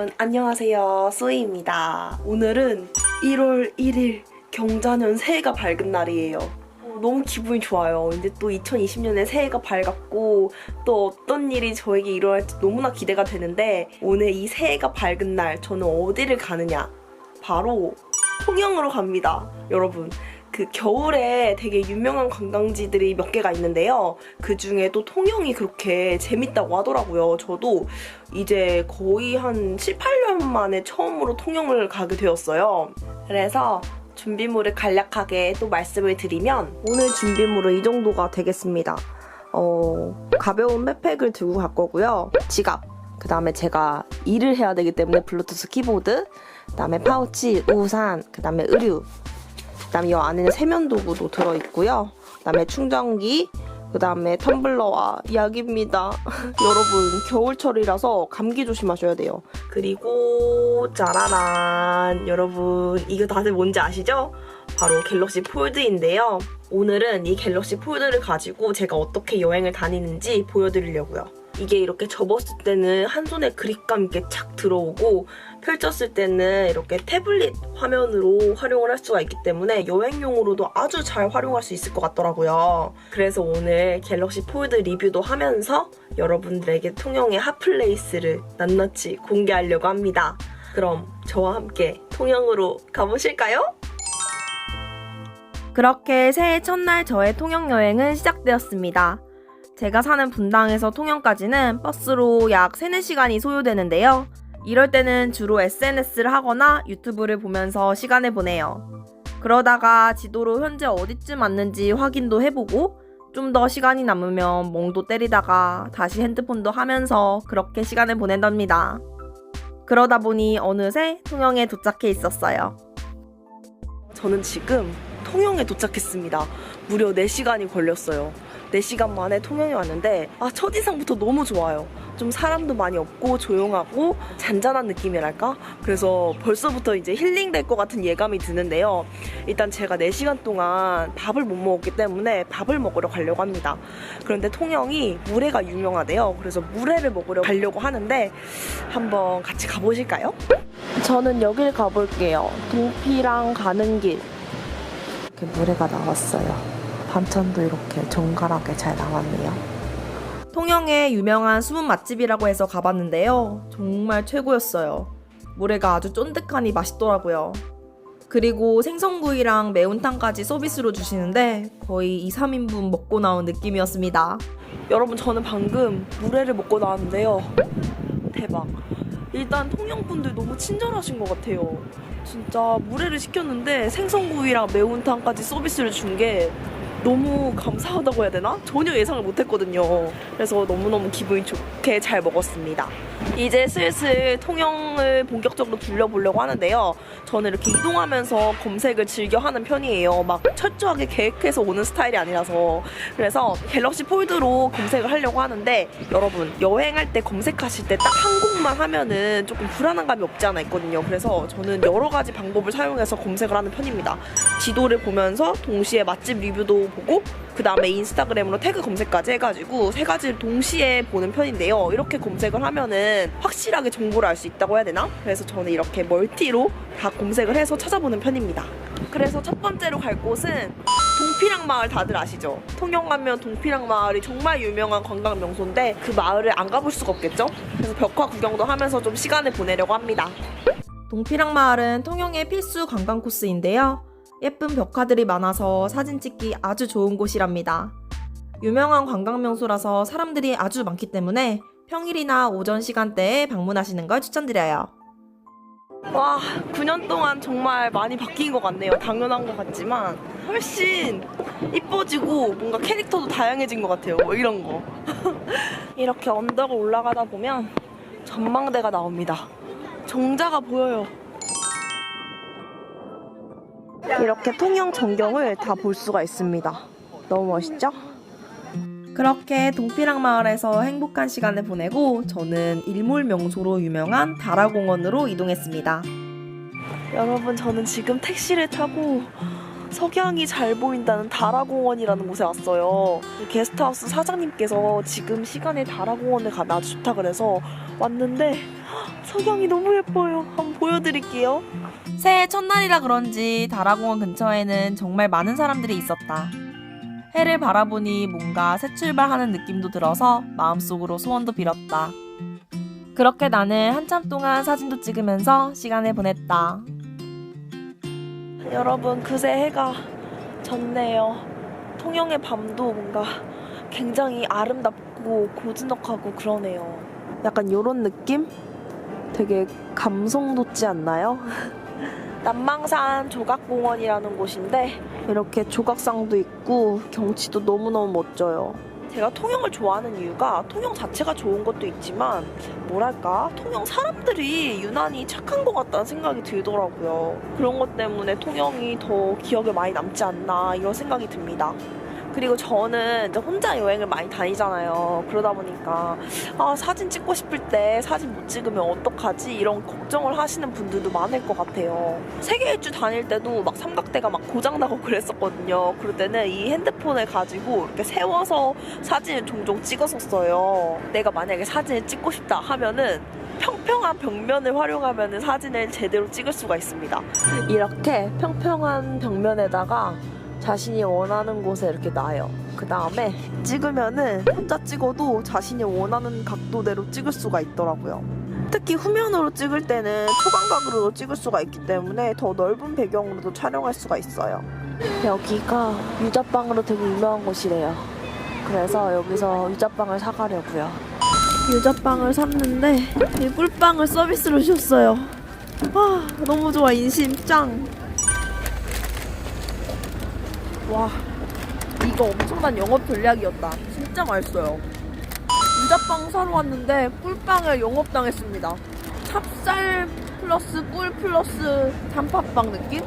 여러분 안녕하세요, 소희입니다. 오늘은 1월 1일 경자년 새해가 밝은 날이에요. 너무 기분이 좋아요. 이제 또 2020년에 새해가 밝았고 또 어떤 일이 저에게 일어날지 너무나 기대가 되는데, 오늘 이 새해가 밝은 날 저는 어디를 가느냐, 바로 통영으로 갑니다. 여러분, 그 겨울에 되게 유명한 관광지들이 몇 개가 있는데요. 그 중에 또 통영이 그렇게 재밌다고 하더라고요. 저도 이제 거의 한 7, 8년 만에 처음으로 통영을 가게 되었어요. 그래서 준비물을 간략하게 또 말씀을 드리면, 오늘 준비물은 이 정도가 되겠습니다. 가벼운 백팩을 들고 갈 거고요. 지갑, 그 다음에 제가 일을 해야 되기 때문에 블루투스 키보드, 그 다음에 파우치, 우산, 그 다음에 의류, 그 다음에 이 안에는 세면도구도 들어있고요. 그 다음에 충전기, 그 다음에 텀블러와 약입니다. 여러분, 겨울철이라서 감기 조심하셔야 돼요. 그리고 짜라란, 여러분 이거 다들 뭔지 아시죠? 바로 갤럭시 폴드인데요. 오늘은 이 갤럭시 폴드를 가지고 제가 어떻게 여행을 다니는지 보여드리려고요. 이게 이렇게 접었을 때는 한 손에 그립감 있게 착 들어오고, 펼쳤을 때는 이렇게 태블릿 화면으로 활용을 할 수가 있기 때문에 여행용으로도 아주 잘 활용할 수 있을 것 같더라고요. 그래서 오늘 갤럭시 폴드 리뷰도 하면서 여러분들에게 통영의 핫플레이스를 낱낱이 공개하려고 합니다. 그럼 저와 함께 통영으로 가보실까요? 그렇게 새해 첫날 저의 통영 여행은 시작되었습니다. 제가 사는 분당에서 통영까지는 버스로 약 3, 4시간이 소요되는데요. 이럴 때는 주로 SNS를 하거나 유튜브를 보면서 시간을 보내요. 그러다가 지도로 현재 어디쯤 왔는지 확인도 해보고, 좀 더 시간이 남으면 멍도 때리다가 다시 핸드폰도 하면서 그렇게 시간을 보낸답니다. 그러다 보니 어느새 통영에 도착해 있었어요. 저는 지금 통영에 도착했습니다. 무려 4시간이 걸렸어요. 4시간 만에 통영에 왔는데 첫인상부터 너무 좋아요. 좀 사람도 많이 없고 조용하고 잔잔한 느낌이랄까? 그래서 벌써부터 이제 힐링될 것 같은 예감이 드는데요. 일단 제가 4시간 동안 밥을 못 먹었기 때문에 밥을 먹으러 가려고 합니다. 그런데 통영이 물회가 유명하대요. 그래서 물회를 먹으러 가려고 하는데 한번 같이 가보실까요? 저는 여길 가볼게요. 동피랑 가는 길. 이렇게 물회가 나왔어요. 반찬도 이렇게 정갈하게 잘 나왔네요. 통영의 유명한 숨은 맛집이라고 해서 가봤는데요. 정말 최고였어요. 물회가 아주 쫀득하니 맛있더라고요. 그리고 생선구이랑 매운탕까지 서비스로 주시는데 거의 2, 3인분 먹고 나온 느낌이었습니다. 여러분, 저는 방금 물회를 먹고 나왔는데요. 대박. 일단 통영분들 너무 친절하신 것 같아요. 진짜 물회를 시켰는데 생선구이랑 매운탕까지 서비스를 준 게 너무 감사하다고 해야 되나? 전혀 예상을 못했거든요. 그래서 너무너무 기분이 좋게 잘 먹었습니다. 이제 슬슬 통영을 본격적으로 둘러보려고 하는데요. 저는 이렇게 이동하면서 검색을 즐겨 하는 편이에요. 막 철저하게 계획해서 오는 스타일이 아니라서. 그래서 갤럭시 폴드로 검색을 하려고 하는데, 여러분, 여행할 때 검색하실 때 딱 한 곳만 하면은 조금 불안한 감이 없지 않아 있거든요. 그래서 저는 여러 가지 방법을 사용해서 검색을 하는 편입니다. 지도를 보면서 동시에 맛집 리뷰도 보고, 그 다음에 인스타그램으로 태그 검색까지 해가지고 3가지를 동시에 보는 편인데요. 이렇게 검색을 하면은 확실하게 정보를 알 수 있다고 해야 되나? 그래서 저는 이렇게 멀티로 다 검색을 해서 찾아보는 편입니다. 그래서 첫 번째로 갈 곳은 동피랑 마을, 다들 아시죠? 통영 가면 동피랑 마을이 정말 유명한 관광 명소인데 그 마을을 안 가볼 수가 없겠죠? 그래서 벽화 구경도 하면서 좀 시간을 보내려고 합니다. 동피랑 마을은 통영의 필수 관광 코스인데요. 예쁜 벽화들이 많아서 사진 찍기 아주 좋은 곳이랍니다. 유명한 관광 명소라서 사람들이 아주 많기 때문에 평일이나 오전 시간대에 방문하시는 걸 추천드려요. 와, 9년 동안 정말 많이 바뀐 것 같네요. 당연한 것 같지만 훨씬 이뻐지고 뭔가 캐릭터도 다양해진 것 같아요. 뭐 이런 거. 이렇게 언덕을 올라가다 보면 전망대가 나옵니다. 정자가 보여요. 이렇게 통영 전경을 다 볼 수가 있습니다. 너무 멋있죠? 그렇게 동피랑 마을에서 행복한 시간을 보내고 저는 일몰 명소로 유명한 다라공원으로 이동했습니다. 여러분, 저는 지금 택시를 타고 석양이 잘 보인다는 다라공원이라는 곳에 왔어요. 게스트하우스 사장님께서 지금 시간에 다라공원을 가면 아주 좋다 그래서 왔는데 석양이 너무 예뻐요. 한번 보여드릴게요. 새해 첫날이라 그런지 다라공원 근처에는 정말 많은 사람들이 있었다. 해를 바라보니 뭔가 새 출발하는 느낌도 들어서 마음속으로 소원도 빌었다. 그렇게 나는 한참 동안 사진도 찍으면서 시간을 보냈다. 여러분, 그새 해가 졌네요. 통영의 밤도 뭔가 굉장히 아름답고 고즈넉하고 그러네요. 약간 요런 느낌? 되게 감성 돋지 않나요? 남망산 조각공원이라는 곳인데 이렇게 조각상도 있고 경치도 너무너무 멋져요. 제가 통영을 좋아하는 이유가 통영 자체가 좋은 것도 있지만 뭐랄까 통영 사람들이 유난히 착한 것 같다는 생각이 들더라고요. 그런 것 때문에 통영이 더 기억에 많이 남지 않나 이런 생각이 듭니다. 그리고 저는 이제 혼자 여행을 많이 다니잖아요. 그러다 보니까 사진 찍고 싶을 때 사진 못 찍으면 어떡하지? 이런 걱정을 하시는 분들도 많을 것 같아요. 세계 일주 다닐 때도 막 삼각대가 막 고장나고 그랬었거든요. 그럴 때는 이 핸드폰을 가지고 이렇게 세워서 사진을 종종 찍었었어요. 내가 만약에 사진을 찍고 싶다 하면은 평평한 벽면을 활용하면 사진을 제대로 찍을 수가 있습니다. 이렇게 평평한 벽면에다가 자신이 원하는 곳에 이렇게 놔요. 그 다음에 찍으면은 혼자 찍어도 자신이 원하는 각도대로 찍을 수가 있더라고요. 특히 후면으로 찍을 때는 초광각으로도 찍을 수가 있기 때문에 더 넓은 배경으로도 촬영할 수가 있어요. 여기가 유자빵으로 되게 유명한 곳이래요. 그래서 여기서 유자빵을 사가려고요. 유자빵을 샀는데 이 꿀빵을 서비스로 주셨어요. 와, 너무 좋아. 인심 짱. 와, 이거 엄청난 영업 전략이었다. 진짜 맛있어요. 유자빵 사러 왔는데 꿀빵을 영업당했습니다. 찹쌀 플러스 꿀 플러스 단팥빵 느낌?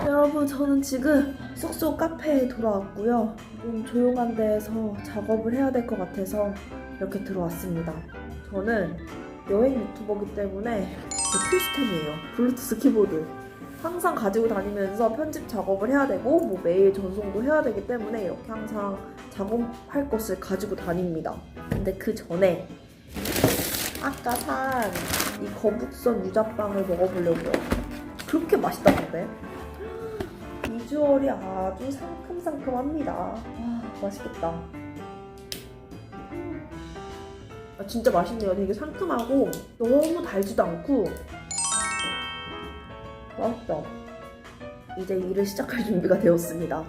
여러분, 저는 지금 숙소 카페에 돌아왔고요. 좀 조용한 데에서 작업을 해야 될 것 같아서 이렇게 들어왔습니다. 저는 여행 유튜버이기 때문에 제 필수템이에요. 블루투스 키보드. 항상 가지고 다니면서 편집 작업을 해야 되고 뭐 메일 전송도 해야 되기 때문에 이렇게 항상 작업할 것을 가지고 다닙니다. 근데 그 전에 아까 산 이 거북선 유자빵을 먹어보려고요. 그렇게 맛있다던데? 비주얼이 아주 상큼상큼합니다. 와, 맛있겠다. 진짜 맛있네요. 되게 상큼하고 너무 달지도 않고 맛있다. 이제 일을 시작할 준비가 되었습니다.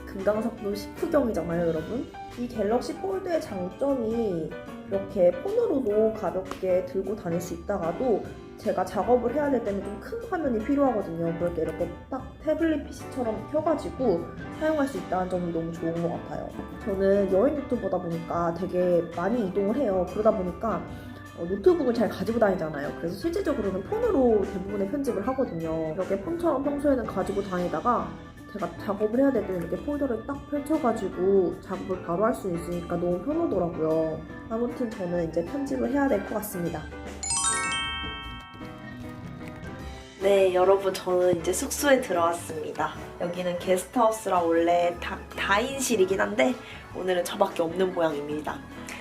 금강석도 식후경이잖아요, 여러분. 이 갤럭시 폴드의 장점이 이렇게 폰으로도 가볍게 들고 다닐 수 있다가도 제가 작업을 해야 될 때는 좀 큰 화면이 필요하거든요. 그럴 때 이렇게 딱 태블릿 PC처럼 켜가지고 사용할 수 있다는 점이 너무 좋은 것 같아요. 저는 여행 유튜버다 보니까 되게 많이 이동을 해요. 그러다 보니까 노트북을 잘 가지고 다니잖아요. 그래서 실질적으로는 폰으로 대부분의 편집을 하거든요. 이렇게 폰처럼 평소에는 가지고 다니다가 제가 작업을 해야 될 때는 이렇게 폴더를 딱 펼쳐가지고 작업을 바로 할 수 있으니까 너무 편하더라고요. 아무튼 저는 이제 편집을 해야 될 것 같습니다. 네, 여러분, 저는 이제 숙소에 들어왔습니다. 여기는 게스트하우스라 원래 다인실이긴 한데 오늘은 저밖에 없는 모양입니다.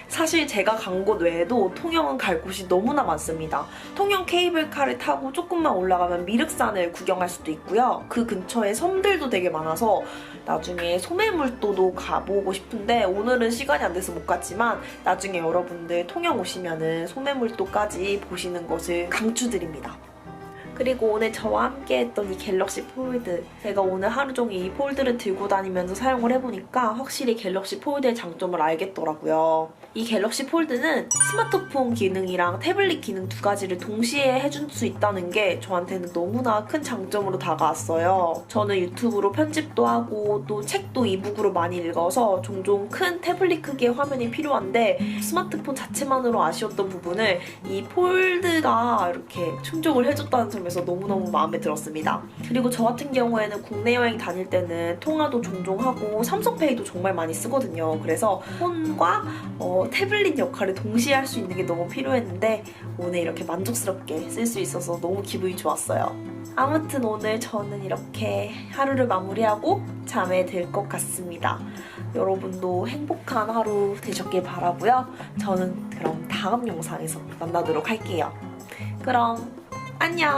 사실 제가 간 곳 외에도 통영은 갈 곳이 너무나 많습니다. 통영 케이블카를 타고 조금만 올라가면 미륵산을 구경할 수도 있고요. 그 근처에 섬들도 되게 많아서 나중에 소매물도도 가보고 싶은데 오늘은 시간이 안 돼서 못 갔지만 나중에 여러분들 통영 오시면은 소매물도까지 보시는 것을 강추드립니다. 그리고 오늘 저와 함께 했던 이 갤럭시 폴드, 제가 오늘 하루 종일 이 폴드를 들고 다니면서 사용을 해보니까 확실히 갤럭시 폴드의 장점을 알겠더라고요. 이 갤럭시 폴드는 스마트폰 기능이랑 태블릿 기능 두 가지를 동시에 해줄 수 있다는 게 저한테는 너무나 큰 장점으로 다가왔어요. 저는 유튜브로 편집도 하고 또 책도 이북으로 많이 읽어서 종종 큰 태블릿 크기의 화면이 필요한데 스마트폰 자체만으로 아쉬웠던 부분을 이 폴드가 이렇게 충족을 해줬다는 점에서 너무너무 마음에 들었습니다. 그리고 저 같은 경우에는 국내 여행 다닐 때는 통화도 종종 하고 삼성페이도 정말 많이 쓰거든요. 그래서 폰과 태블릿 역할을 동시에 할 수 있는 게 너무 필요했는데 오늘 이렇게 만족스럽게 쓸 수 있어서 너무 기분이 좋았어요. 아무튼 오늘 저는 이렇게 하루를 마무리하고 잠에 들 것 같습니다. 여러분도 행복한 하루 되셨길 바라고요. 저는 그럼 다음 영상에서 만나도록 할게요. 그럼 안녕.